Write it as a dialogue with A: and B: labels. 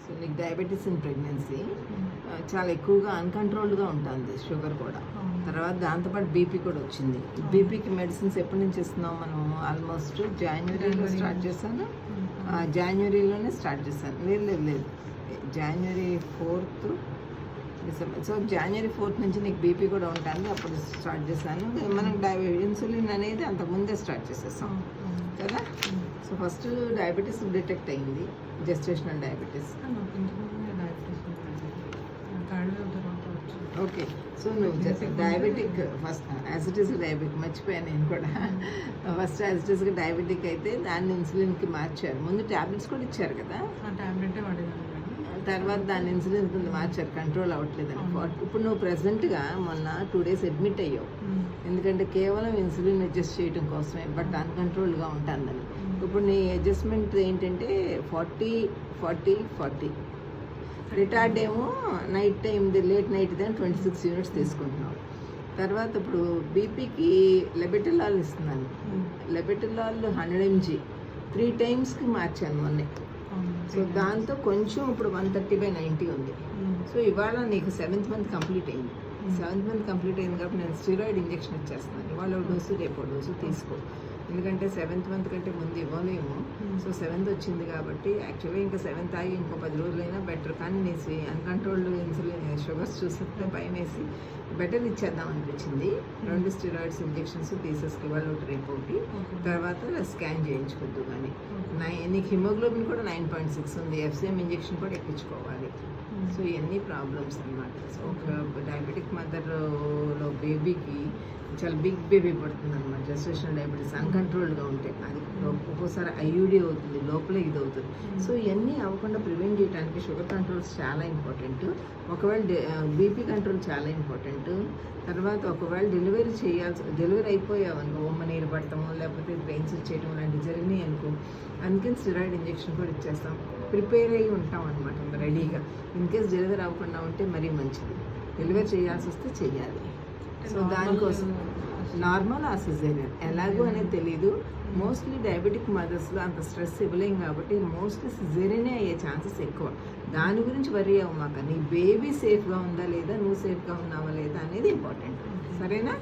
A: So నీకు diabetes in pregnancy చాలా ఎక్కువగా అన్కంట్రోల్డ్గా ఉంటుంది షుగర్ కూడా. తర్వాత దాంతోపాటు బీపీ కూడా వచ్చింది. బీపీకి మెడిసిన్స్ ఎప్పటి నుంచి ఇస్తున్నాం మనం? ఆల్మోస్ట్ జనవరిలోనే స్టార్ట్ చేశాను. లేదు జనవరి 4th డిసెంబర్. సో జనవరి 4th నుంచి నీకు బీపీ కూడా ఉంటుంది. అప్పుడు స్టార్ట్ చేశాను. మనం ఇన్సులిన్ అనేది అంతకుముందే స్టార్ట్ చేసేసాం కదా. సో ఫస్ట్ డయాబెటీస్ డిటెక్ట్ అయింది, జెస్టేషనల్ డయాబెటీస్. ఓకే, సో నువ్వు డయాబెటిక్ ఫస్ట్ యాసిటీస్ డయాబెటిక్ మర్చిపోయాను నేను కూడా. ఫస్ట్ యాసిటీస్కి డయాబెటిక్ అయితే దాన్ని ఇన్సులిన్కి మార్చారు. ముందు ట్యాబ్లెట్స్ కూడా ఇచ్చారు కదా, తర్వాత దాన్ని ఇన్సులిన్ కింద మార్చారు, కంట్రోల్ అవ్వట్లేదని. ఇప్పుడు నువ్వు ప్రెసెంట్గా మొన్న 2 days అడ్మిట్ అయ్యావు, ఎందుకంటే కేవలం ఇన్సులిన్ అడ్జస్ట్ చేయడం కోసమే, బట్ అన్కంట్రోల్డ్గా ఉంటుందని. ఇప్పుడు నీ అడ్జస్ట్మెంట్ ఏంటంటే 40-40-40. రిటార్డ్ ఏమో నైట్ టైం లేట్ నైట్ దాని 26 units తీసుకుంటున్నావు. తర్వాత ఇప్పుడు బీపీకి లెబెటలాల్ ఇస్తున్నాను. లెబెటలాల్ 100 mg 3 times మార్చాను మొన్నే. సో దాంతో కొంచెం ఇప్పుడు 130/90 ఉంది. సో ఇవాళ నీకు 7th month కంప్లీట్ అయింది. 7th month కంప్లీట్ అయింది కాబట్టి నేను స్టీరాయిడ్ ఇంజెక్షన్ ఇచ్చేస్తున్నాను. ఇవాళ ఒక డోసు రేపు ఒక డోసు తీసుకో, ఎందుకంటే 7th month కంటే ముందు ఇవ్వలేము. సో 7th వచ్చింది కాబట్టి యాక్చువల్గా ఇంకా 7th ఆగి ఇంకో 10 రోజులైనా బెటర్. కానీ నీ అన్కంట్రోల్డ్ ఇన్సులిన్ షుగర్స్ చూస్తే భయం వేసి బెటర్ ఇచ్చేద్దాం అనిపించింది. 2 స్టీరాయిడ్స్ ఇంజెక్షన్స్ తీసేసుకు, ఇవాళ ఒకటి రేపు ఒకటి. తర్వాత స్కాన్ చేయించుకోద్దు. కానీ నీకు హిమోగ్లోబిన్ కూడా 9.6 ఉంది. FCM ఇంజెక్షన్ కూడా ఎక్కించుకోవాలి. సో ఇవన్నీ ప్రాబ్లమ్స్ అన్నమాట. సో ఒక డయాబెటిక్ మదర్లో బేబీకి చాలా బిగ్ బేబీ పడుతుంది అనమాట. జెస్టేషనల్ డయాబెటీస్ అన్కంట్రోల్డ్గా ఉంటే అది ఒక్కోసారి ఐయుడి అవుతుంది, లోపల ఇది అవుతుంది. సో ఇవన్నీ అవ్వకుండా ప్రివెంట్ చేయడానికి షుగర్ కంట్రోల్స్ చాలా ఇంపార్టెంట్. ఒకవేళ బీపీ కంట్రోల్ చాలా ఇంపార్టెంట్. తర్వాత ఒకవేళ డెలివరీ అయిపోయావు అనుకో, ఉమ్మ నీరు పడటము లేకపోతే పెయిన్స్ వచ్చేయటం లాంటివి జరిగినాయి అనుకో, అందుకని స్టెరాయిడ్ ఇంజెక్షన్ కూడా ఇచ్చేస్తాం. ప్రిపేర్ అయ్యి ఉంటాం అనమాట రెడీగా. ఇన్కేస్ డెలివరీ అవ్వకుండా ఉంటే మరీ మంచిది. డెలివరీ చేయాల్సి వస్తే చెయ్యాలి. సో దానికోసం నార్మల్ ఆ సిజేరియన్ ఎలాగో అనేది తెలీదు. మోస్ట్లీ డయాబెటిక్ మదర్స్లో అంత స్ట్రెస్ ఇవ్వలేం కాబట్టి మోస్ట్లీ సిజేరియనే అయ్యే ఛాన్సెస్ ఎక్కువ. దాని గురించి వరీ అవ్వమాక. నీ బేబీ సేఫ్గా ఉందా లేదా, నువ్వు సేఫ్గా ఉన్నావా లేదా అనేది ఇంపార్టెంట్. సరేనా?